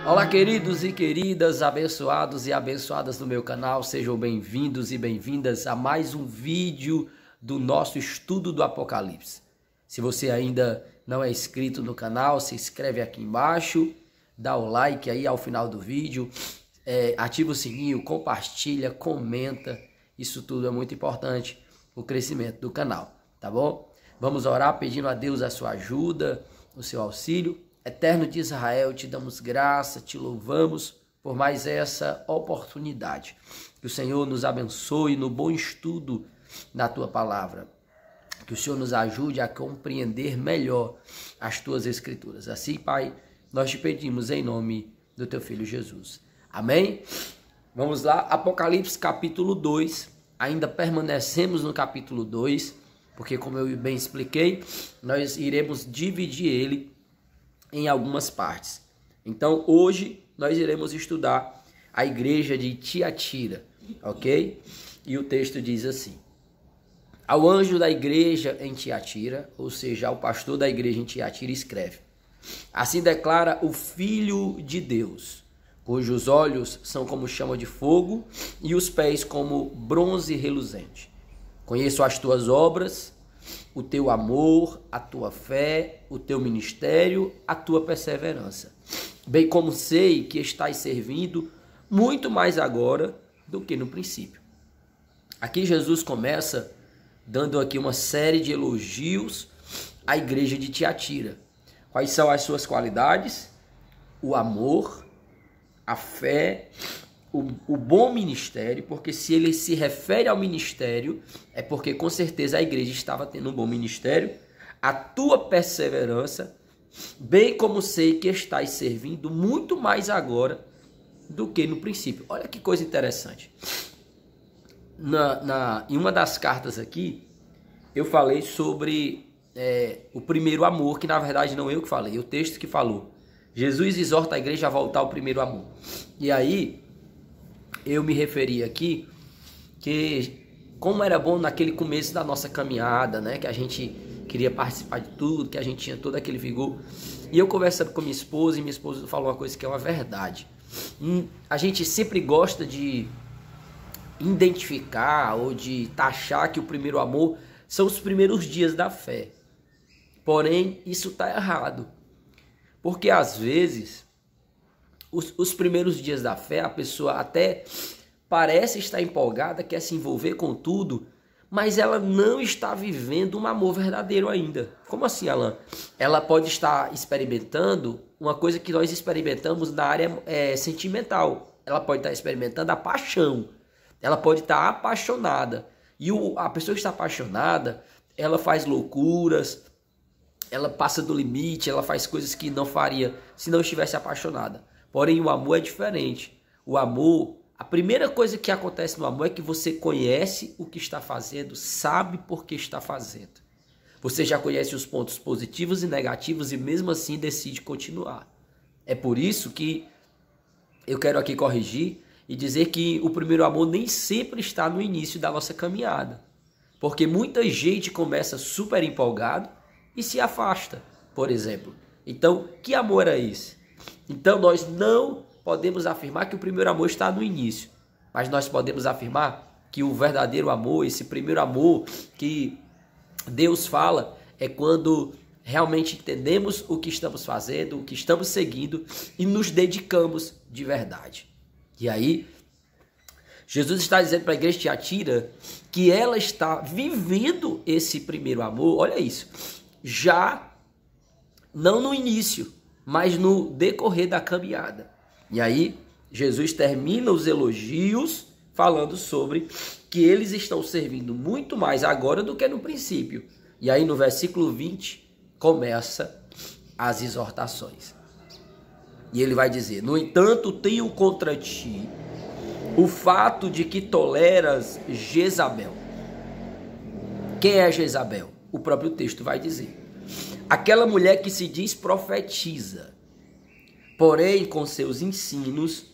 Olá, queridos e queridas, abençoados e abençoadas do meu canal, sejam bem-vindos e bem-vindas a mais um vídeo do nosso estudo do Apocalipse. Se você ainda não é inscrito no canal, se inscreve aqui embaixo, dá o like aí ao final do vídeo, ativa o sininho, compartilha, comenta, isso tudo é muito importante para o crescimento do canal, tá bom? Vamos orar pedindo a Deus a sua ajuda, o seu auxílio. Eterno de Israel, te damos graça, te louvamos por mais essa oportunidade. Que o Senhor nos abençoe no bom estudo da tua palavra. Que o Senhor nos ajude a compreender melhor as tuas escrituras. Assim, Pai, nós te pedimos em nome do teu Filho Jesus. Amém? Vamos lá, Apocalipse capítulo 2. Ainda permanecemos no capítulo 2, porque como eu bem expliquei, nós iremos dividir ele em algumas partes. Então, hoje nós iremos estudar a igreja de Tiatira, ok? E o texto diz assim: ao anjo da igreja em Tiatira, ou seja, ao pastor da igreja em Tiatira, escreve: assim declara o Filho de Deus, cujos olhos são como chama de fogo e os pés como bronze reluzente. Conheço as tuas obras, o teu amor, a tua fé, o teu ministério, a tua perseverança, bem como sei que estás servindo muito mais agora do que no princípio. Aqui Jesus começa dando aqui uma série de elogios à igreja de Tiatira. Quais são as suas qualidades? O amor, a fé, o bom ministério, porque se ele se refere ao ministério, é porque com certeza a igreja estava tendo um bom ministério, a tua perseverança, bem como sei que estás servindo muito mais agora do que no princípio. Olha que coisa interessante. Em uma das cartas aqui, eu falei sobre o primeiro amor, que na verdade não eu que falei, o texto que falou. Jesus exorta a igreja a voltar ao primeiro amor. E aí, eu me referi aqui que como era bom naquele começo da nossa caminhada, né? Que a gente queria participar de tudo, que a gente tinha todo aquele vigor. E eu conversando com minha esposa, e minha esposa falou uma coisa que é uma verdade. A gente sempre gosta de identificar ou de taxar que o primeiro amor são os primeiros dias da fé. Porém, isso está errado. Porque às vezes os primeiros dias da fé, a pessoa até parece estar empolgada, quer se envolver com tudo, mas ela não está vivendo um amor verdadeiro ainda. Como assim, Alan? Ela pode estar experimentando uma coisa que nós experimentamos na área sentimental. Ela pode estar experimentando a paixão. Ela pode estar apaixonada. E a pessoa que está apaixonada, ela faz loucuras, ela passa do limite, ela faz coisas que não faria se não estivesse apaixonada. Porém, o amor é diferente. O amor, a primeira coisa que acontece no amor é que você conhece o que está fazendo, sabe por que está fazendo. Você já conhece os pontos positivos e negativos e mesmo assim decide continuar. É por isso que eu quero aqui corrigir e dizer que o primeiro amor nem sempre está no início da nossa caminhada. Porque muita gente começa super empolgado e se afasta, por exemplo. Então, que amor é esse? Então, nós não podemos afirmar que o primeiro amor está no início, mas nós podemos afirmar que o verdadeiro amor, esse primeiro amor que Deus fala, é quando realmente entendemos o que estamos fazendo, o que estamos seguindo e nos dedicamos de verdade. E aí, Jesus está dizendo para a igreja de Tiatira que ela está vivendo esse primeiro amor, olha isso, já não no início, mas no decorrer da caminhada. E aí, Jesus termina os elogios falando sobre que eles estão servindo muito mais agora do que no princípio. E aí, no versículo 20, começa as exortações. E ele vai dizer: no entanto, tenho contra ti o fato de que toleras Jezabel. Quem é Jezabel? O próprio texto vai dizer: aquela mulher que se diz profetiza, porém com seus ensinos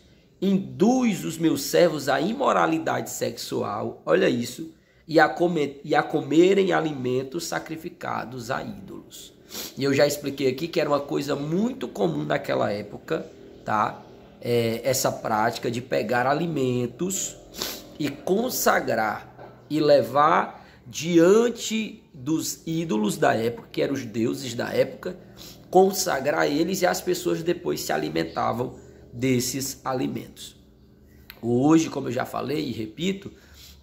induz os meus servos à imoralidade sexual, olha isso, e a comerem alimentos sacrificados a ídolos. E eu já expliquei aqui que era uma coisa muito comum naquela época tá? Essa prática de pegar alimentos e consagrar e levar diante dos ídolos da época, que eram os deuses da época, consagrar eles, e as pessoas depois se alimentavam desses alimentos. Hoje, como eu já falei e repito,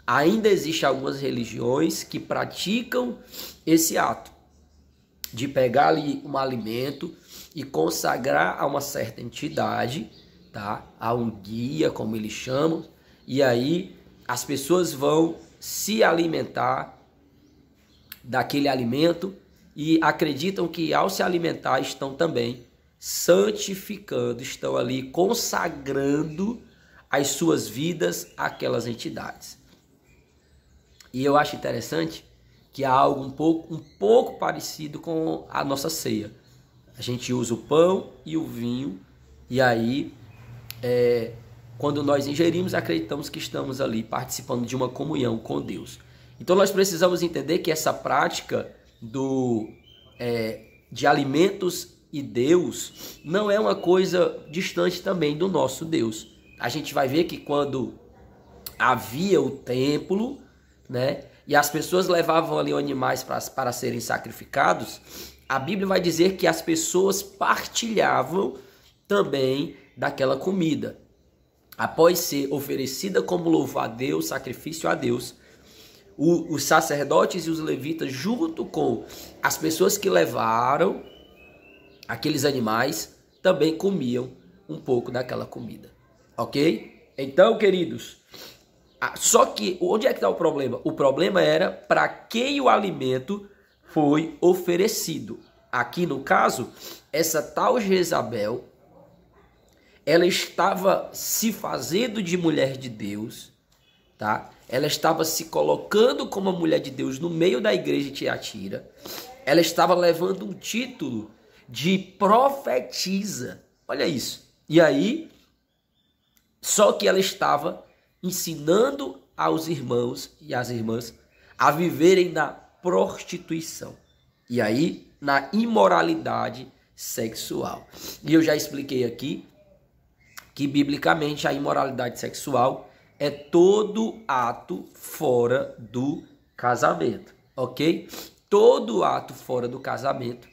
ainda existem algumas religiões que praticam esse ato de pegar ali um alimento e consagrar a uma certa entidade, tá? A um guia, como eles chamam, e aí as pessoas vão se alimentar daquele alimento e acreditam que ao se alimentar estão também santificando, estão ali consagrando as suas vidas àquelas entidades. E eu acho interessante que há algo um pouco parecido com a nossa ceia. A gente usa o pão e o vinho, e aí quando nós ingerimos, acreditamos que estamos ali participando de uma comunhão com Deus. Então nós precisamos entender que essa prática de alimentos e Deus não é uma coisa distante também do nosso Deus. A gente vai ver que quando havia o templo, né, e as pessoas levavam ali animais para serem sacrificados, a Bíblia vai dizer que as pessoas partilhavam também daquela comida. Após ser oferecida como louvor a Deus, sacrifício a Deus, os sacerdotes e os levitas, junto com as pessoas que levaram aqueles animais, também comiam um pouco daquela comida. Ok? Então, queridos, só que onde é que está o problema? O problema era para quem o alimento foi oferecido. Aqui no caso, essa tal Jezabel, ela estava se fazendo de mulher de Deus, tá? Ela estava se colocando como a mulher de Deus no meio da igreja de Tiatira. Ela estava levando um título de profetisa. Olha isso. E aí, só que ela estava ensinando aos irmãos e às irmãs a viverem na prostituição. E aí, na imoralidade sexual. E eu já expliquei aqui que biblicamente a imoralidade sexual é todo ato fora do casamento, ok? Todo ato fora do casamento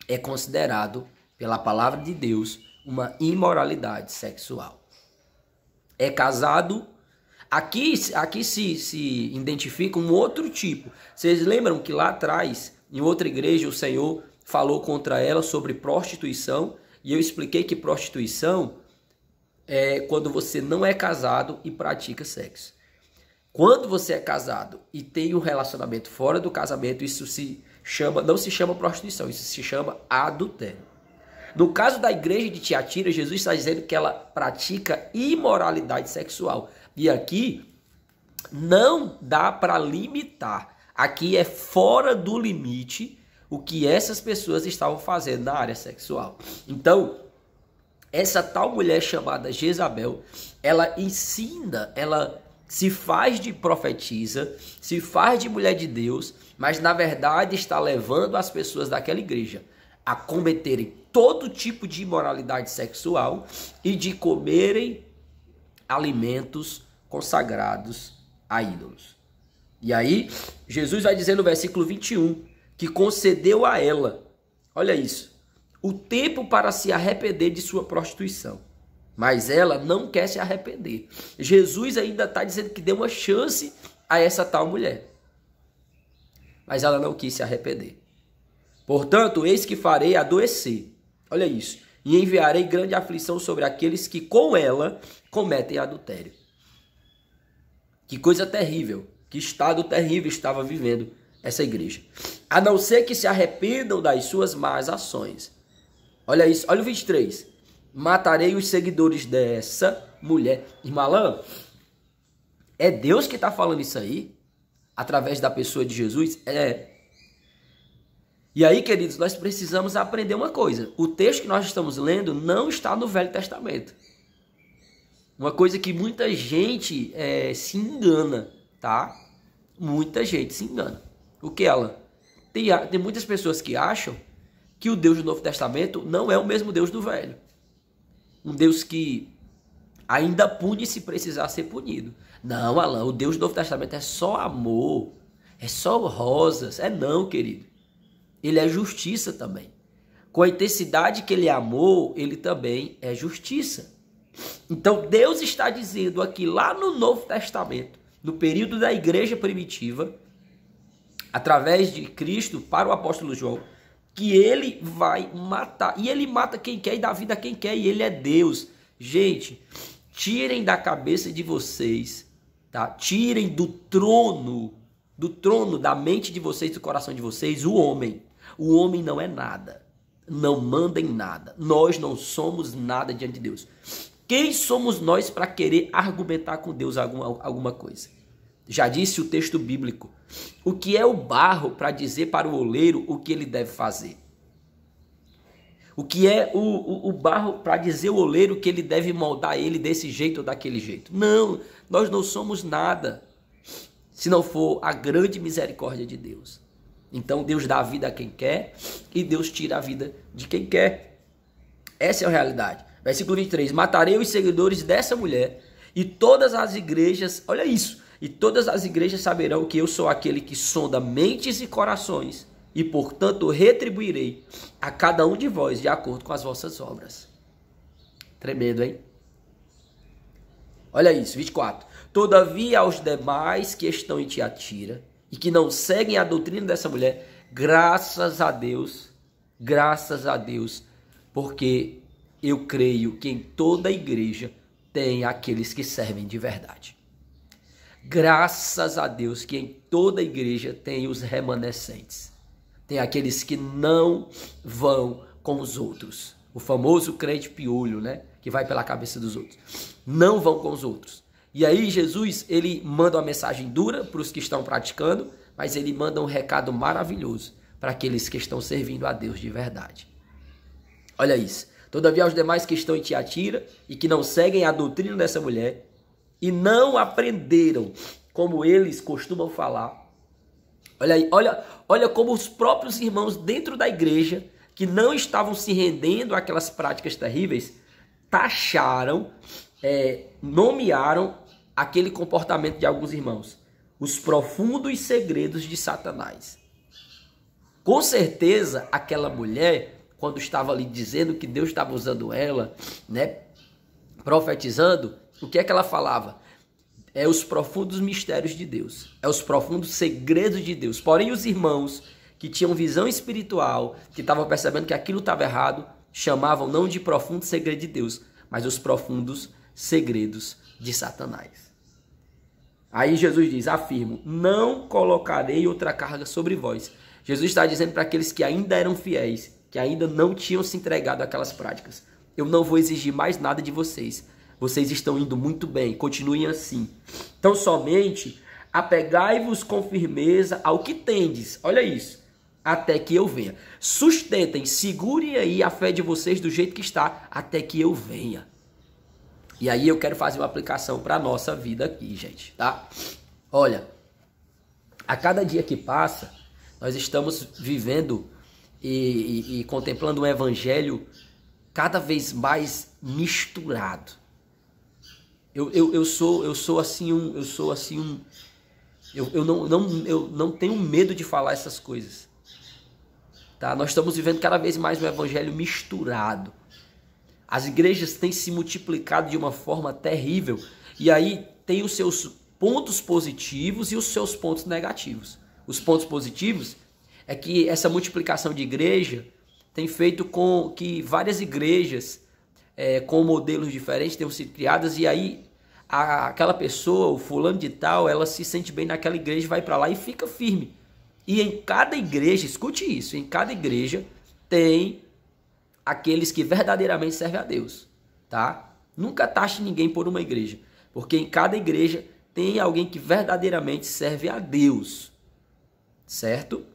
é considerado, pela palavra de Deus, uma imoralidade sexual. É casado, aqui se identifica um outro tipo. Vocês lembram que lá atrás, em outra igreja, o Senhor falou contra ela sobre prostituição, e eu expliquei que prostituição é quando você não é casado e pratica sexo. Quando você é casado e tem um relacionamento fora do casamento, isso não se chama prostituição, isso se chama adultério. No caso da igreja de Tiatira, Jesus está dizendo que ela pratica imoralidade sexual. E aqui não dá para limitar. Aqui é fora do limite o que essas pessoas estavam fazendo na área sexual. Então, essa tal mulher chamada Jezabel, ela ensina, ela se faz de profetisa, se faz de mulher de Deus, mas na verdade está levando as pessoas daquela igreja a cometerem todo tipo de imoralidade sexual e de comerem alimentos consagrados a ídolos. E aí, Jesus vai dizer no versículo 21 que concedeu a ela, olha isso, o tempo para se arrepender de sua prostituição. Mas ela não quer se arrepender. Jesus ainda está dizendo que deu uma chance a essa tal mulher. Mas ela não quis se arrepender. Portanto, eis que farei adoecer. Olha isso. E enviarei grande aflição sobre aqueles que com ela cometem adultério. Que coisa terrível. Que estado terrível estava vivendo essa igreja. A não ser que se arrependam das suas más ações. Olha isso, olha o 23. Matarei os seguidores dessa mulher. Irmã, é Deus que está falando isso aí? Através da pessoa de Jesus? É. E aí, queridos, nós precisamos aprender uma coisa. O texto que nós estamos lendo não está no Velho Testamento. Uma coisa que muita gente se engana, tá? Muita gente se engana. O que ela? Tem muitas pessoas que acham que o Deus do Novo Testamento não é o mesmo Deus do Velho. um Deus que ainda pune se precisar ser punido. Não, Alan, o Deus do Novo Testamento é só amor, é só rosas. É não, querido. Ele é justiça também. Com a intensidade que ele é amor, ele também é justiça. Então Deus está dizendo aqui lá no Novo Testamento, no período da igreja primitiva, através de Cristo para o apóstolo João, que ele vai matar. E ele mata quem quer e dá vida a quem quer, e ele é Deus. Gente, tirem da cabeça de vocês, tá? Tirem do trono, da mente de vocês, do coração de vocês, o homem. O homem não é nada. Não manda em nada. Nós não somos nada diante de Deus. Quem somos nós para querer argumentar com Deus alguma coisa? Já disse o texto bíblico. O que é o barro para dizer para o oleiro o que ele deve fazer? O que é o barro para dizer ao oleiro que ele deve moldar ele desse jeito ou daquele jeito? Não, nós não somos nada, se não for a grande misericórdia de Deus. Então Deus dá a vida a quem quer e Deus tira a vida de quem quer. Essa é a realidade. Versículo 23. Matarei os seguidores dessa mulher e todas as igrejas, olha isso, e todas as igrejas saberão que eu sou aquele que sonda mentes e corações e, portanto, retribuirei a cada um de vós de acordo com as vossas obras. Tremendo, hein? Olha isso, 24. Todavia aos demais que estão em Tiatira e que não seguem a doutrina dessa mulher, graças a Deus, porque eu creio que em toda a igreja tem aqueles que servem de verdade. Graças a Deus que em toda a igreja tem os remanescentes. Tem aqueles que não vão com os outros. O famoso crente piolho, né? Que vai pela cabeça dos outros. Não vão com os outros. E aí Jesus, ele manda uma mensagem dura para os que estão praticando, mas ele manda um recado maravilhoso para aqueles que estão servindo a Deus de verdade. Olha isso. Todavia aos demais que estão em Tiatira e que não seguem a doutrina dessa mulher e não aprenderam como eles costumam falar. Olha aí, olha como os próprios irmãos dentro da igreja que não estavam se rendendo àquelas práticas terríveis, taxaram, nomearam aquele comportamento de alguns irmãos, os profundos segredos de Satanás. Com certeza, aquela mulher, quando estava ali dizendo que Deus estava usando ela, né, profetizando, o que é que ela falava? É os profundos mistérios de Deus, é os profundos segredos de Deus. Porém, os irmãos que tinham visão espiritual, que estavam percebendo que aquilo estava errado, chamavam não de profundo segredo de Deus, mas os profundos segredos de Satanás. Aí Jesus diz, afirmo, não colocarei outra carga sobre vós. Jesus está dizendo para aqueles que ainda eram fiéis, que ainda não tinham se entregado àquelas práticas. Eu não vou exigir mais nada de vocês. Vocês estão indo muito bem, continuem assim. Então somente apegai-vos com firmeza ao que tendes. Olha isso. Até que eu venha. Sustentem, segurem aí a fé de vocês do jeito que está, até que eu venha. E aí eu quero fazer uma aplicação para a nossa vida aqui, gente, tá? Olha, a cada dia que passa, nós estamos vivendo e contemplando um evangelho cada vez mais misturado. Eu não tenho medo de falar essas coisas. Tá? Nós estamos vivendo cada vez mais um evangelho misturado. As igrejas têm se multiplicado de uma forma terrível. E aí tem os seus pontos positivos e os seus pontos negativos. Os pontos positivos é que essa multiplicação de igreja tem feito com que várias igrejas com modelos diferentes tenham sido criadas. E aí aquela pessoa, o fulano de tal, ela se sente bem naquela igreja, vai para lá e fica firme. E em cada igreja, escute isso, em cada igreja tem aqueles que verdadeiramente servem a Deus, tá? Nunca taxe ninguém por uma igreja, porque em cada igreja tem alguém que verdadeiramente serve a Deus, certo?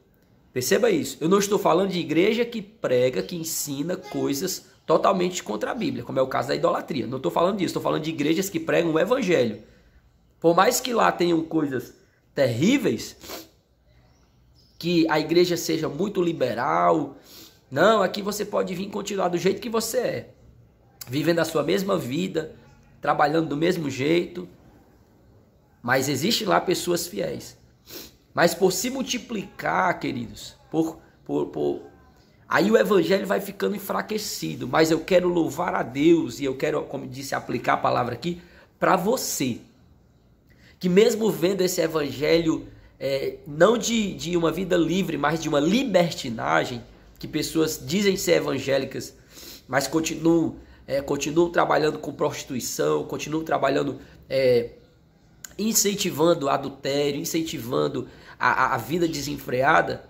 Perceba isso. Eu não estou falando de igreja que prega, que ensina coisas totalmente contra a Bíblia, como é o caso da idolatria. Não estou falando disso, estou falando de igrejas que pregam o evangelho. Por mais que lá tenham coisas terríveis, que a igreja seja muito liberal, não, aqui você pode vir e continuar do jeito que você é. vivendo a sua mesma vida, trabalhando do mesmo jeito, mas existem lá pessoas fiéis. Mas por se multiplicar, queridos, aí o evangelho vai ficando enfraquecido. Mas eu quero louvar a Deus e eu quero, como disse, aplicar a palavra aqui para você, que mesmo vendo esse evangelho, não de uma vida livre, mas de uma libertinagem, que pessoas dizem ser evangélicas, mas continuam trabalhando com prostituição, continuam trabalhando, incentivando adultério, incentivando a vida desenfreada,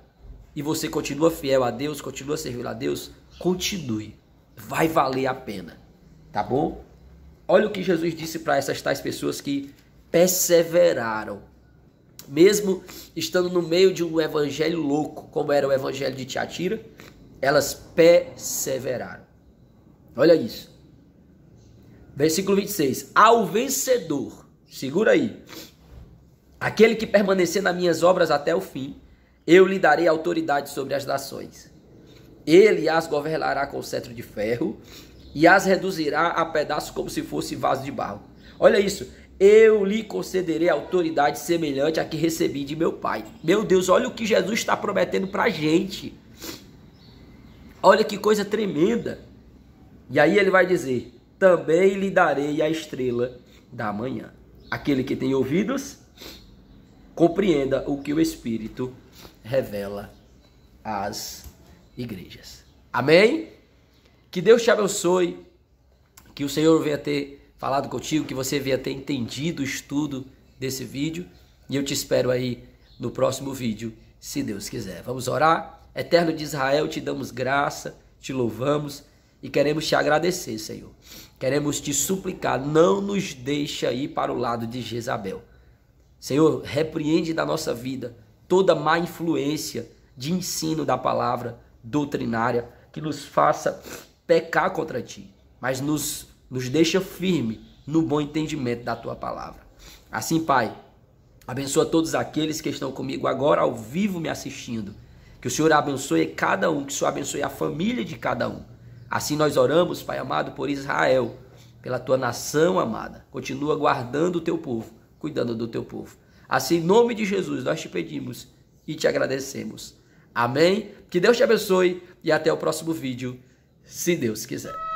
e você continua fiel a Deus, continua servindo a Deus, continue, vai valer a pena, tá bom? Olha o que Jesus disse para essas tais pessoas que perseveraram, mesmo estando no meio de um evangelho louco, como era o evangelho de Tiatira, elas perseveraram. Olha isso. Versículo 26. Ao vencedor, segura aí, aquele que permanecer nas minhas obras até o fim, eu lhe darei autoridade sobre as nações. Ele as governará com cetro de ferro e as reduzirá a pedaços como se fosse vaso de barro. Olha isso. Eu lhe concederei autoridade semelhante à que recebi de meu Pai. Meu Deus, olha o que Jesus está prometendo para a gente. Olha que coisa tremenda. E aí ele vai dizer, também lhe darei a estrela da manhã. Aquele que tem ouvidos, compreenda o que o Espírito revela às igrejas. Amém? Que Deus te abençoe, que o Senhor venha ter falado contigo, que você venha ter entendido o estudo desse vídeo, e eu te espero aí no próximo vídeo, se Deus quiser. Vamos orar? Eterno de Israel, te damos graça, te louvamos e queremos te agradecer, Senhor. Queremos te suplicar, não nos deixa ir para o lado de Jezabel. Senhor, repreende da nossa vida toda má influência de ensino da palavra doutrinária que nos faça pecar contra ti, mas nos deixa firme no bom entendimento da tua palavra. Assim, Pai, abençoa todos aqueles que estão comigo agora ao vivo me assistindo. Que o Senhor abençoe cada um, que o Senhor abençoe a família de cada um. Assim nós oramos, Pai amado, por Israel, pela tua nação amada. Continua guardando o teu povo, cuidando do teu povo. Assim, em nome de Jesus, nós te pedimos e te agradecemos. Amém? Que Deus te abençoe e até o próximo vídeo, se Deus quiser.